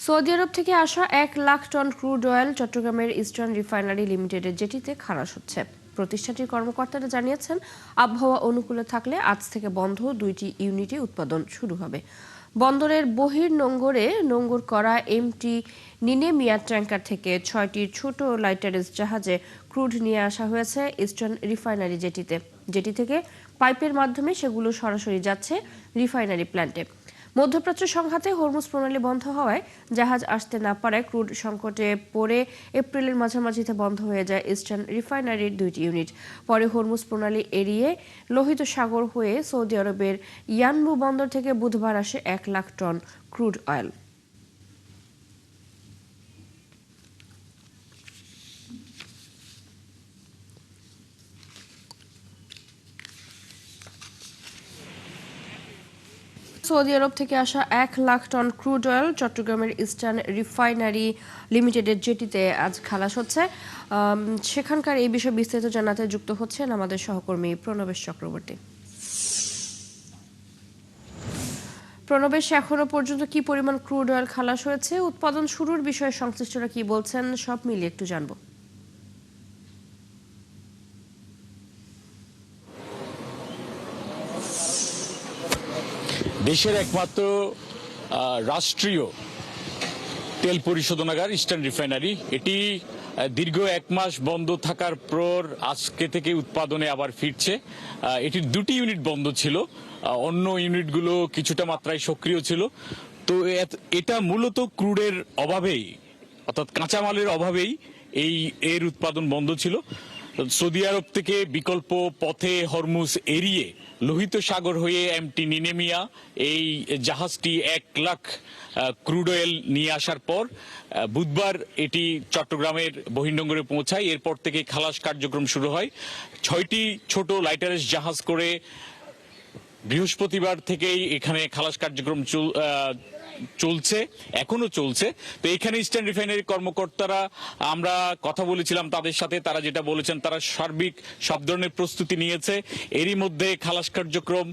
Saudi আরব থেকে আসা 1,00,000 ton crude oil চট্টগ্রামের ইস্টার্ন রিফাইনারি লিমিটেডের জেটিতে খালাস হচ্ছে। প্রতিষ্ঠানটির কর্মকর্তারা জানিয়েছেন, আবহাওয়া অনুকূলে থাকলে আজ থেকে বন্ধ 2টি ইউনিটে উৎপাদন শুরু হবে। বন্দরের বহির্নোঙরে নোঙর করা এমটি নিনেমিয়া ট্যাঙ্কার থেকে 6টি ছোট লাইটারেজ জাহাজে ক্রুড নিয়ে আসা হয়েছে ইস্টার্ন রিফাইনারি জেটিতে। জেটি থেকে পাইপের মাধ্যমে সেগুলো সরাসরি যাচ্ছে রিফাইনারি প্ল্যান্টে। মধ্যপ্রাচ্য সংঘাতে হরমুজ প্রণালী বন্ধ হওয়ায় জাহাজ আসতে না পারায় ক্রুড সংকটে পড়ে এপ্রিলের মাঝামাঝিতে বন্ধ হয়ে যায় ইস্টার্ন রিফাইনারির 2টি ইউনিট। পরে হরমুজ প্রণালী এড়িয়ে লোহিত সাগর হয়ে সৌদি আরবের ইয়ানবু বন্দর থেকে বুধবার আসে 1,00,000 টন ক্রুড অয়েল। সৌদি আরব থেকে আসা 1,00,000 টন ক্রুড অয়েল চট্টগ্রামের ইস্টার্ন রিফাইনারি লিমিটেডের জেটিতে আজ খালাস হচ্ছে। সেখানকার এই বিষয়ে বিস্তারিত জানাতে যুক্ত হচ্ছেন আমাদের সহকর্মী প্রণবেশ চক্রবর্তী। প্রণবেশ, এখনো পর্যন্ত কি পরিমাণ ক্রুড অয়েল খালাস হয়েছে, উৎপাদন শুরুর বিষয়ে সংশ্লিষ্টরা কি বলছেন, সব মিলিয়ে একটু জানবো। দেশের একমাত্র রাষ্ট্রীয় তেল পরিশোধনাগার ইস্টার্ন রিফাইনারি, এটি দীর্ঘ 1 মাস বন্ধ থাকার পর আজকে থেকে উৎপাদনে আবার ফিরছে। এটির 2টি ইউনিট বন্ধ ছিল, অন্য ইউনিটগুলো কিছুটা মাত্রায় সক্রিয় ছিল। তো এটা মূলত ক্রুডের অভাবেই, অর্থাৎ কাঁচামালের অভাবেই এর উৎপাদন বন্ধ ছিল। সৌদি আরব থেকে বিকল্প পথে হরমুজ এড়িয়ে লোহিত সাগর হয়ে এমটি নিনেমিয়া এই জাহাজটি 1,00,000 ক্রুড অয়েল নিয়ে আসার পর বুধবার এটি চট্টগ্রামের বহির্নোঙরে পৌঁছায়। এরপর থেকে খালাস কার্যক্রম শুরু হয়। 6টি ছোট লাইটারেজ জাহাজ করে বৃহস্পতিবার থেকেই এখানে খালাস কার্যক্রম চলছে, এখনো চলছে। তো এখানে ইস্টার্ন রিফাইনারি কর্মকর্তারা, আমরা কথা বলেছিলাম তাদের সাথে, তারা যেটা বলেছেন, তারা সার্বিক সব ধরনের প্রস্তুতি নিয়েছে। এরই মধ্যে খালাস কার্যক্রম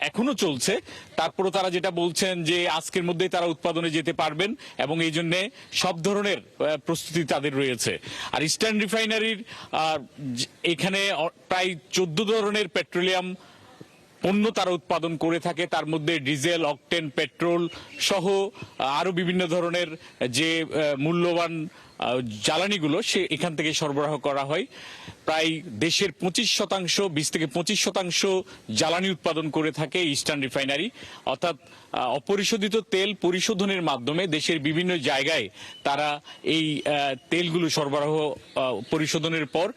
এখনো চলছে। তারপরও তারা যেটা বলছেন যে আজকের মধ্যেই তারা উৎপাদনে যেতে পারবেন এবং এই জন্য সব ধরনের প্রস্তুতি তাদের রয়েছে। আর ইস্টার্ন রিফাইনারির এখানে প্রায় 14 ধরনের পেট্রোলিয়াম পণ্য তারা উৎপাদন করে থাকে। তার মধ্যে ডিজেল, অকটেন, পেট্রোল সহ আরো বিভিন্ন ধরনের যে মূল্যবান জ্বালানিগুলো এখান থেকে সরবরাহ করা হয়। প্রায় দেশের 25%, 20 থেকে 25% জ্বালানি উৎপাদন করে থাকে ইস্টার্ন রিফাইনারি। অর্থাৎ অপরিশোধিত তেল পরিশোধনের মাধ্যমে দেশের বিভিন্ন জায়গায় তারা এই তেলগুলো সরবরাহ পরিশোধনের পর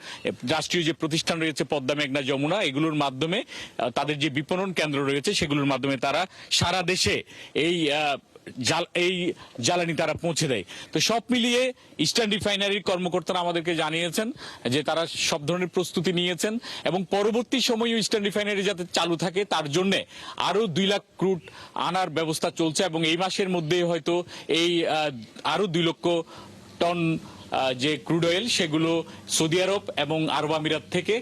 রাষ্ট্রীয় যে প্রতিষ্ঠান রয়েছে পদ্মা, মেঘনা, যমুনা, এগুলোর মাধ্যমে তাদের যে বিপণন কেন্দ্র রয়েছে সেগুলোর মাধ্যমে তারা সারা দেশে এই জ্বালানি তারা পৌঁছে দেয়। তো সব মিলিয়ে ইস্টার্ন রিফাইনারির কর্মকর্তারা আমাদেরকে জানিয়েছেন যে তারা সব ধরনের প্রস্তুতি নিয়েছেন এবং পরবর্তী সময়ে ইস্টার্ন রিফাইনারি যাতে চালু থাকে তার জন্য আরো 2 লাখ ক্রুড আনার ব্যবস্থা চলছে এবং এই মাসের মধ্যে হয়তো এই আরো 2 লক্ষ টন যে ক্রুড অয়েল সেগুলো সৌদি আরব এবং আরব আমিরাত থেকে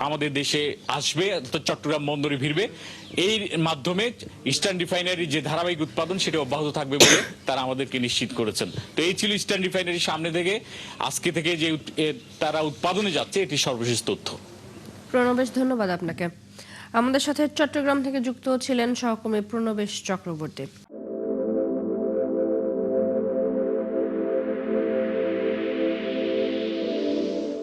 আমাদের দেশে আসবে, চট্টগ্রাম বন্দরে ভিড়বে। এর মাধ্যমে ইস্টার্ন রিফাইনারির যে ধারাবাহিক উৎপাদন সেটা অব্যাহত থাকবে বলে তারা আমাদেরকে নিশ্চিত করেছেন। তো এই ছিল ইস্টার্ন রিফাইনারির সামনে থেকে আজকে থেকে যে তারা উৎপাদনে যাচ্ছে, এটি সর্বশেষ তথ্য। প্রণবেশ, ধন্যবাদ আপনাকে। আমাদের সাথে চট্টগ্রাম থেকে যুক্ত ছিলেন সহকর্মী প্রণবেশ চক্রবর্তী।